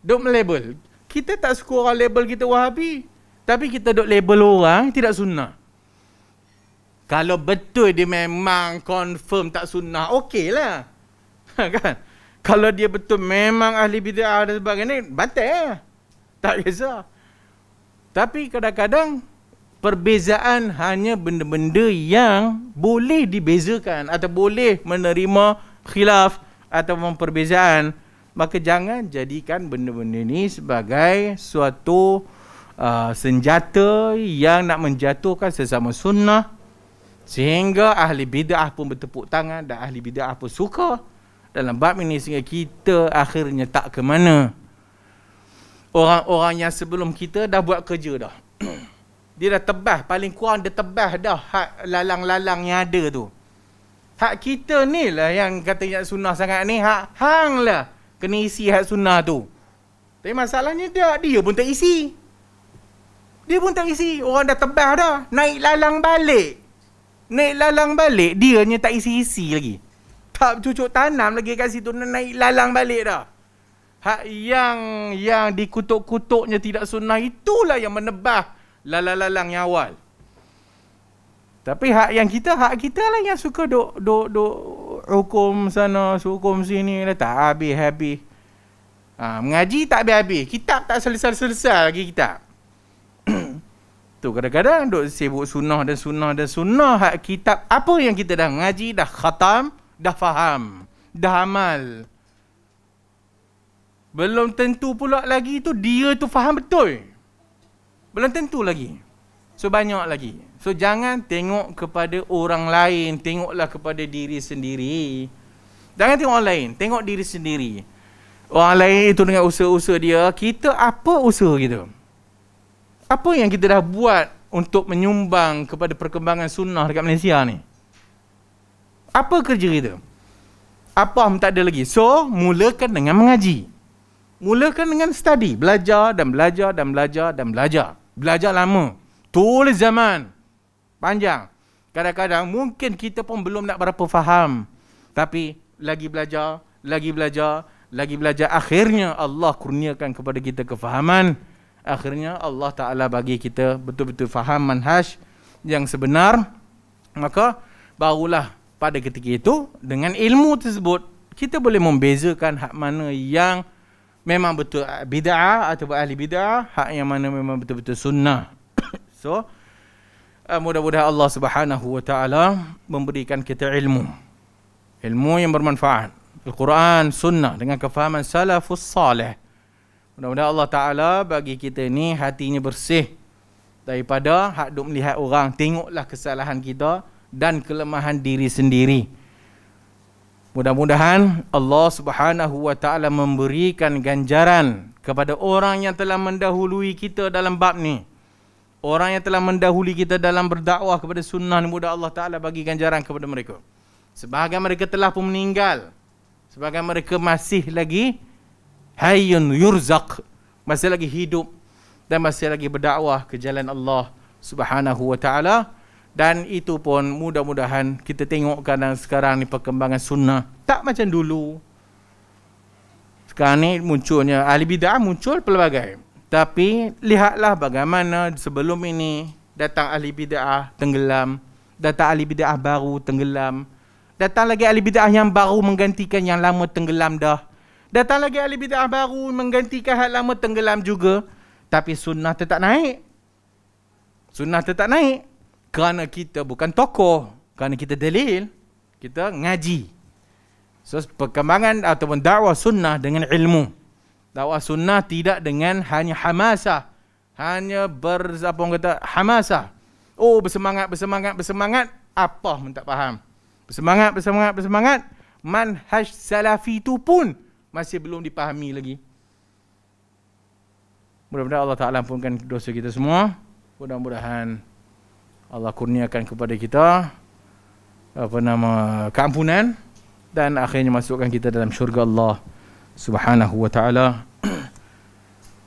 duk melabel. Kita tak suka orang label kita Wahabi. Tapi kita duk label orang tidak sunnah. Kalau betul dia memang confirm tak sunnah, okey lah. Kan? Kalau dia betul memang ahli bid'ah dan sebagainya, bantai lah. Tak kisah. Tapi kadang-kadang perbezaan hanya benda-benda yang boleh dibezakan atau boleh menerima khilaf atau perbezaan. Maka jangan jadikan benda-benda ni sebagai suatu senjata yang nak menjatuhkan sesama sunnah, sehingga ahli bid'ah pun bertepuk tangan dan ahli bid'ah pun suka dalam bab ini, sehingga kita akhirnya tak ke mana. Orang-orang yang sebelum kita dah buat kerja dah. Dia dah tebas, paling kurang dia tebas dah hak lalang-lalang yang ada tu. Hak kita ni lah yang katanya sunnah sangat ni, hak hang lah kena isi hak sunnah tu. Tapi masalahnya dia pun tak isi. Orang dah tebas dah, naik lalang balik, dia nya tak isi-isi lagi. Tak cucuk tanam lagi kat situ, naik lalang balik dah. Hak yang dikutuk-kutuknya tidak sunnah, itulah yang menebah lalang-lalang yang awal. Tapi hak kita lah yang suka duk hukum sana, hukum sini lah, tak habis-habis. Mengaji tak habis-habis, kitab tak selesai-selesai lagi kitab. tu kadang-kadang duk sibuk sunnah dan sunnah dan sunnah. Hak kitab apa yang kita dah ngaji, dah khatam, dah faham, dah amal. Belum tentu pula lagi tu dia tu faham betul. Belum tentu lagi. So banyak lagi. So jangan tengok kepada orang lain, tengoklah kepada diri sendiri. Jangan tengok orang lain, tengok diri sendiri. Orang lain itu dengan usaha-usaha dia, kita apa usaha kita? Apa yang kita dah buat untuk menyumbang kepada perkembangan sunnah dekat Malaysia ni? Apa kerja kita? Apa tak ada lagi. So, mulakan dengan mengaji. Mulakan dengan study. Belajar dan belajar dan belajar dan belajar. Belajar lama. Tulis zaman. Panjang. Kadang-kadang mungkin kita pun belum nak berapa faham. Tapi lagi belajar, lagi belajar, lagi belajar. Akhirnya Allah kurniakan kepada kita kefahaman. Akhirnya Allah Ta'ala bagi kita betul-betul faham manhaj yang sebenar. Maka barulah pada ketika itu dengan ilmu tersebut kita boleh membezakan hak mana yang memang betul bid'ah atau ahli bid'ah, hak yang mana memang betul-betul sunnah. So mudah-mudahan Allah Subhanahu wa Ta'ala memberikan kita ilmu yang bermanfaat, Al-Quran, sunnah dengan kefahaman salafus salih. Mudah-mudahan Allah Ta'ala bagi kita ni hatinya bersih daripada hak duk melihat orang, tengoklah kesalahan kita dan kelemahan diri sendiri. Mudah-mudahan Allah Subhanahu wa Ta'ala memberikan ganjaran kepada orang yang telah mendahului kita dalam bab ni. Orang yang telah mendahului kita dalam berdakwah kepada sunnah ni, mudah Allah Ta'ala bagi ganjaran kepada mereka. Sebahagian mereka telah pun meninggal, sebahagian mereka masih lagi hayyun yurzaq, masih lagi hidup dan masih lagi berdakwah ke jalan Allah Subhanahu wa Ta'ala. Dan itu pun mudah-mudahan kita tengok kadang sekarang ni perkembangan sunnah tak macam dulu. Sekarang ni munculnya ahli bid'ah muncul pelbagai. Tapi lihatlah bagaimana sebelum ini datang ahli bid'ah tenggelam, datang ahli bid'ah baru tenggelam, datang lagi ahli bid'ah yang baru menggantikan yang lama tenggelam dah. Datang lagi ahli bid'ah baru menggantikan hal lama tenggelam juga. Tapi sunnah tetap naik. Sunnah tetap naik. Kerana kita bukan tokoh. Kerana kita dalil. Kita ngaji. So perkembangan ataupun dakwah sunnah dengan ilmu. Dakwah sunnah tidak dengan hanya hamasah. Hanya hamasah. Oh bersemangat. Apa pun tak faham. Bersemangat. Manhaj salafi itu pun masih belum dipahami lagi. Mudah-mudahan Allah Ta'ala ampunkan dosa kita semua. Mudah-mudahan Allah kurniakan kepada kita keampunan dan akhirnya masukkan kita dalam syurga Allah Subhanahu wa Ta'ala.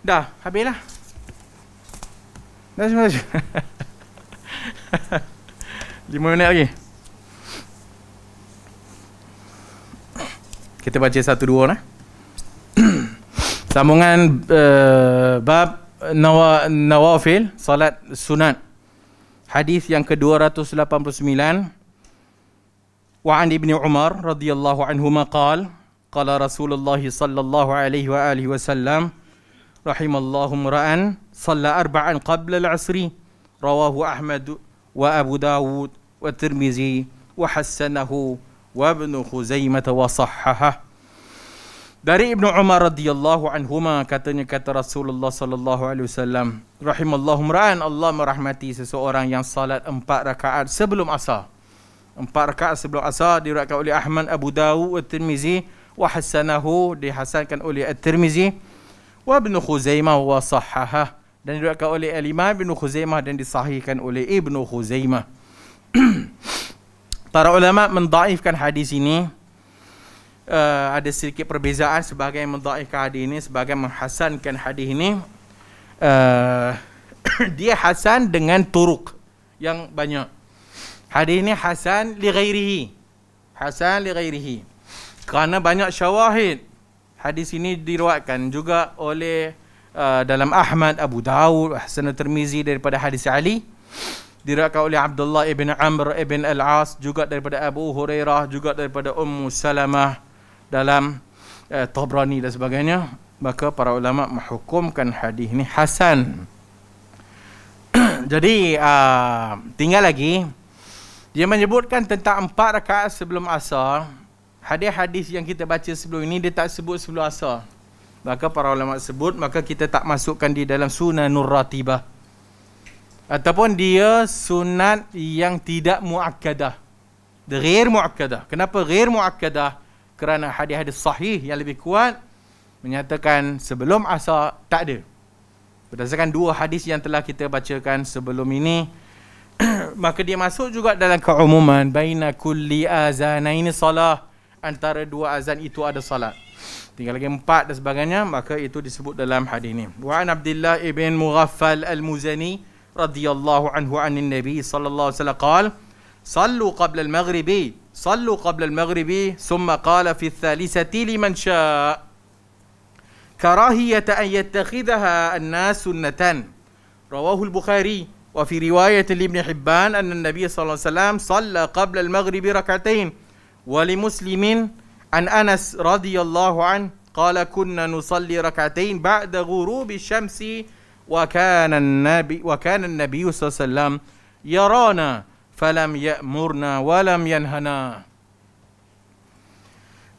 Dah, habislah. Dah semua. 5 minit lagi. Kita baca 1-2 lah. Sambungan bab nawafil, salat sunat. Hadis yang ke-289. Wa an Ibni Umar radhiyallahu anhuma qala qala Rasulullah sallallahu alaihi wa alihi wasallam rahimallahu imra'an shalla arba'an qabla al-'asri rawahu Ahmad wa Abu Dawud wa Tirmizi wa hassanahu wa Ibn Khuzaimah wa sahhahah. Dari Ibnu Umar radhiyallahu anhuma katanya kata Rasulullah sallallahu alaihi wasallam, rahimallahu imra'an, Allah merahmati seseorang yang salat 4 rakaat sebelum asar. 4 rakaat sebelum asar diriwayatkan oleh Ahmad, Abu Dawud, At-Tirmizi wa hasanahu, dihasankan oleh At-Tirmizi wa Ibn Khuzaimah wa sahhahah, dan diriwayatkan oleh Al-Imam Ibn Khuzaimah dan disahihkan oleh Ibn Khuzaimah. Para ulama mendhaifkan hadis ini. Ada sedikit perbezaan, sebagai yang mendhaifkan hadis ini, sebagai menghasankan hadis ini. Dia hasan dengan turuk yang banyak. Hadis ini hasan li ghairihi. Hasan li ghairihi. Kerana banyak syawahid. Hadis ini diriwayatkan juga oleh dalam Ahmad, Abu Dawud, Hasan Tirmizi daripada hadis Ali. Diriwayatkan oleh Abdullah ibn Amr ibn al-As, juga daripada Abu Hurairah, juga daripada Ummu Salamah dalam Tabrani dan sebagainya. Maka para ulama menghukumkan hadis ini hasan. Jadi tinggal lagi. Dia menyebutkan tentang 4 rakaat sebelum asar. Hadis-hadis yang kita baca sebelum ini dia tak sebut sebelum asar. Maka para ulama sebut, maka kita tak masukkan di dalam sunanur ratibah. Ataupun dia sunat yang tidak muakkadah. Ghair muakkadah. Kenapa ghair muakkadah? Kerana hadis-hadis sahih yang lebih kuat menyatakan sebelum asar tak ada. Berdasarkan 2 hadis yang telah kita bacakan sebelum ini, maka dia masuk juga dalam keumuman baina kulli azanaini salah, antara 2 azan itu ada salat. Tinggal lagi 4 dan sebagainya, maka itu disebut dalam hadis ini. Wa an Abdullah ibn Mughaffal al-Muzani radhiyallahu anhu anin Nabi sallallahu alaihi wasallam qala sallu qabla al-maghribi sallu qabla al-maghribi thumma qala fi ath-thalithati liman syaa karahiyata an yattakhidhaha an-nas sunnatan rawahu al-Bukhari wa fi riwayat Ibn Hibban anna an-nabiy sallallahu alaihi wasallam shalla qabla al-maghribi rak'atain wa li Muslimin an Anas radhiyallahu an qala kunna nusalli rak'atain ba'da ghurubi syamsi wa kana an-nabi sallallahu alaihi wasallam yarana falam ya'murna wa lam yanhana.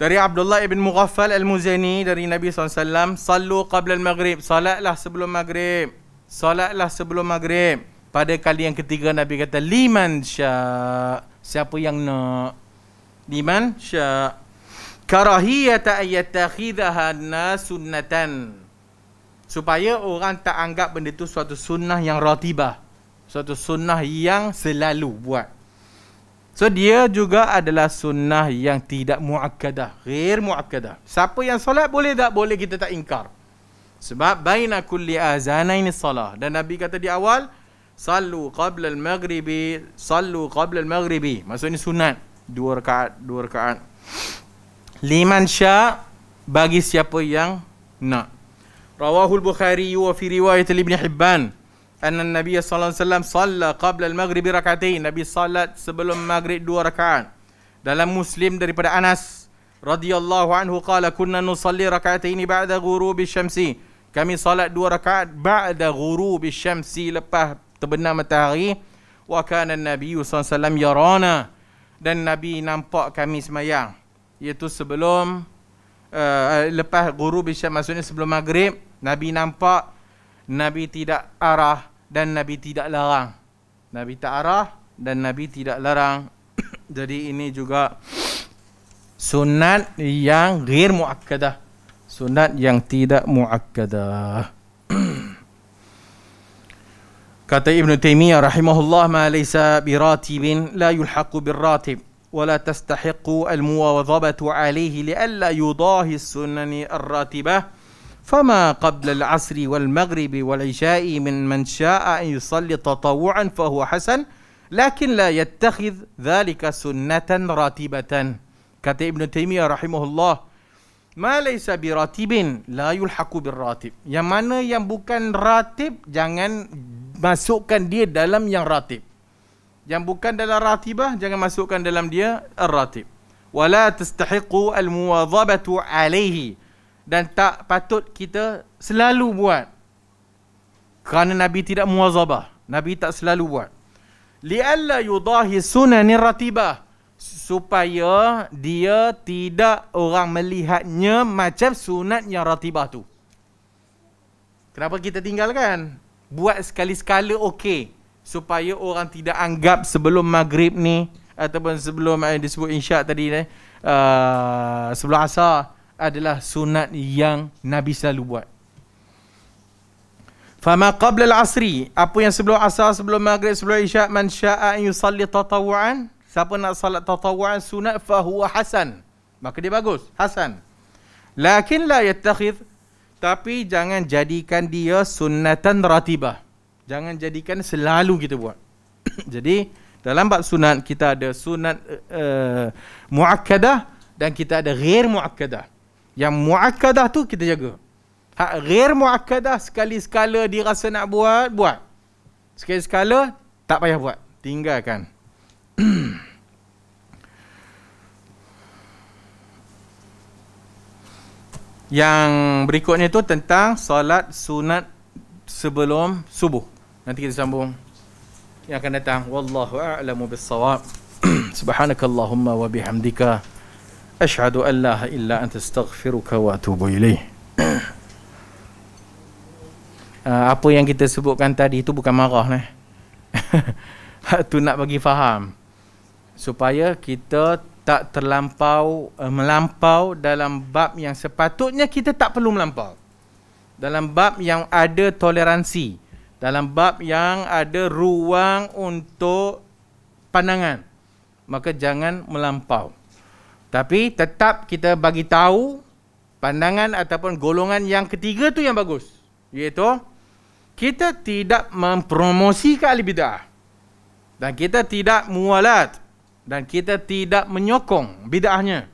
Dari Abdullah ibn Mughaffal al-Muzani dari Nabi SAW, sallu qabla al-maghrib, salatlah sebelum maghrib, salatlah sebelum maghrib. Pada kali yang ketiga Nabi kata liman sya, siapa yang nak, liman sya, karahiyata ayyattakhidhaha an-nas sunnatan, supaya orang tak anggap benda itu suatu sunnah yang ratibah, suatu sunnah yang selalu buat. So dia juga adalah sunnah yang tidak muakkadah, ghair muakkadah. Siapa yang solat boleh tak? Boleh, kita tak ingkar. Sebab baina kulli azanaini salah. Dan Nabi kata di awal, sallu qabla al-maghribi, sallu qabla al-maghribi. Maksudnya sunat 2 rakaat, 2 rakaat. Liman sya, bagi siapa yang nak. Rawahul Bukhari wa fi riwayat Ibn Hibban anna Nabi sallallahu alaihi wasallam shalla qabla al-maghrib rak'atain. Nabi salat sebelum maghrib 2 rakaat. Dalam Muslim daripada Anas radhiyallahu anhu qala kunna nusalli rak'atain ba'da ghurubi syamsi. Kami salat 2 rakaat ba'da ghurubi syamsi, lepas terbenam matahari. Wa kana an-nabiy sallallahu alaihi wasallam yarana, dan Nabi nampak kami semayang, iaitu sebelum lepas ghurubi syams, maksudnya sebelum maghrib. Nabi nampak, Nabi tidak arah dan Nabi tidak larang. Nabi tak arah dan Nabi tidak larang. Jadi ini juga sunat yang ghair muakkadah, sunat yang tidak muakkadah. Kata Ibn Taymiyah rahimahullah, ma laysa biratibin la yulhaqu birratib wa la tastahiqu al-muwadhabatu alayhi li'alla yudahi as-sunani ar-ratibah. فما قبل العصر والمغرب والعشاء من شاء أن يصلي تطوعا فهو حسن لكن لا يتخذ ذلك سنة راتبة. Kata Ibn Taymiyah rahimahullah, ma laysa biratibin la yulhaqu birratib. Yang mana yang bukan ratib, jangan masukkan dia dalam yang ratib. Yang bukan dalam ratibah, jangan masukkan dalam dia ar-ratib. Wala tastahiqu al-muwadhabatu alayhi, dan tak patut kita selalu buat, kerana Nabi tidak muwazabah, Nabi tak selalu buat. Li'alla yudahi sunani ratibah, supaya dia tidak orang melihatnya macam sunat yang ratibah tu. Kenapa kita tinggalkan? Buat sekali-sekala okey, supaya orang tidak anggap sebelum maghrib ni ataupun sebelum disebut isyak tadi ni, sebelum asar adalah sunat yang Nabi selalu buat. Fama qabla al-asri, apa yang sebelum asar, sebelum maghrib, sebelum isyak, man syaa an yusalli tatawuan, siapa nak salat tatawuan sunat, fa huwa hasan, maka dia bagus, hasan. Lakin la yattakhidh, tapi jangan jadikan dia sunnatan ratibah, jangan jadikan selalu kita buat. Jadi dalam bab sunat kita ada sunat muakkadah dan kita ada ghair muakkadah. Yang muakkadah tu kita jaga. Hak ghair muakkadah sekali-sekala dirasa nak buat, buat. Sekali-sekala tak payah buat, tinggalkan. Yang berikutnya tu tentang solat sunat sebelum subuh. Nanti kita sambung yang akan datang. Wallahu a'lamu bis-shawab. Subhanakallahumma wa bihamdika asyhadu an la ilaha illa anta astaghfiruka wa atubu ilaih. Apa yang kita sebutkan tadi itu bukan marah nah. Itu nak bagi faham supaya kita tak melampau dalam bab yang sepatutnya kita tak perlu melampau. Dalam bab yang ada toleransi, dalam bab yang ada ruang untuk pandangan, maka jangan melampau. Tapi tetap kita bagi tahu pandangan ataupun golongan yang ketiga tu yang bagus, iaitu kita tidak mempromosikan ahli bid'ah, dan kita tidak mualat, dan kita tidak menyokong bid'ahnya,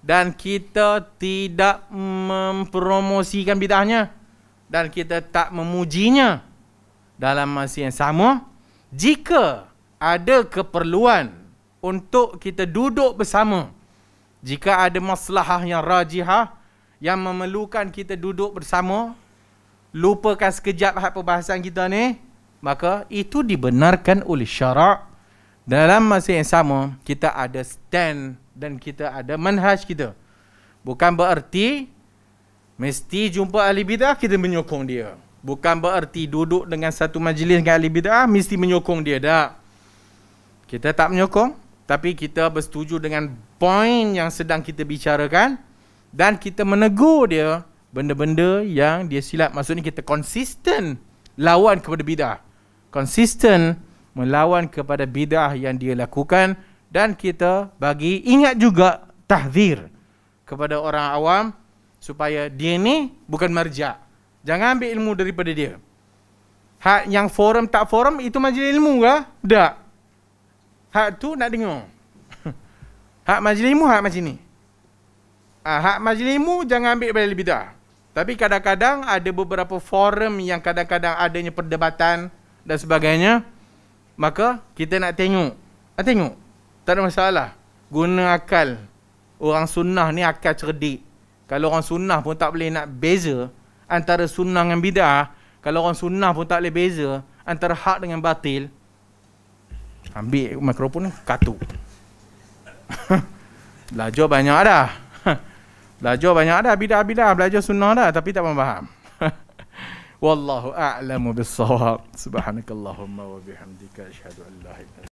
dan kita tidak mempromosikan bid'ahnya, dan kita tak memujinya. Dalam masa yang sama, jika ada keperluan untuk kita duduk bersama, jika ada maslahah yang rajihah yang memerlukan kita duduk bersama, lupakan sekejap perbahasan kita ni, maka itu dibenarkan oleh syarak. Dalam masa yang sama, kita ada stand dan kita ada manhaj kita. Bukan bererti mesti jumpa ahli bid'ah kita menyokong dia. Bukan bererti duduk dengan satu majlis dengan ahli bid'ah mesti menyokong dia. Tak. Kita tak menyokong, tapi kita bersetuju dengan poin yang sedang kita bicarakan dan kita menegur dia benda-benda yang dia silap. Maksudnya kita konsisten lawan kepada bid'ah. Konsisten melawan kepada bid'ah yang dia lakukan, dan kita bagi ingat juga tahzir kepada orang awam supaya dia ni bukan marja'. Jangan ambil ilmu daripada dia. Hak yang forum tak forum itu majlis ilmu ke? Tak. Hak tu nak dengar. Hak majlis ilmu hak macam ni. Hak majlis ilmu jangan ambil daripada bid'ah. Tapi kadang-kadang ada beberapa forum yang kadang-kadang adanya perdebatan dan sebagainya. Maka kita nak tengok. Tengok. Tak ada masalah. Guna akal. Orang sunnah ni akal cerdik. Kalau orang sunnah pun tak boleh nak beza antara sunnah dengan bid'ah. Kalau orang sunnah pun tak boleh beza antara hak dengan batil. Ambil mikrofon ni, katuk. Belajar banyak dah. Belajar banyak dah. Bid'ah. Belajar sunnah dah. Tapi tak faham. Wallahu a'lamu bis-shawab. Subhanakallahumma wa bihamdika asyhadu an la ilaha illa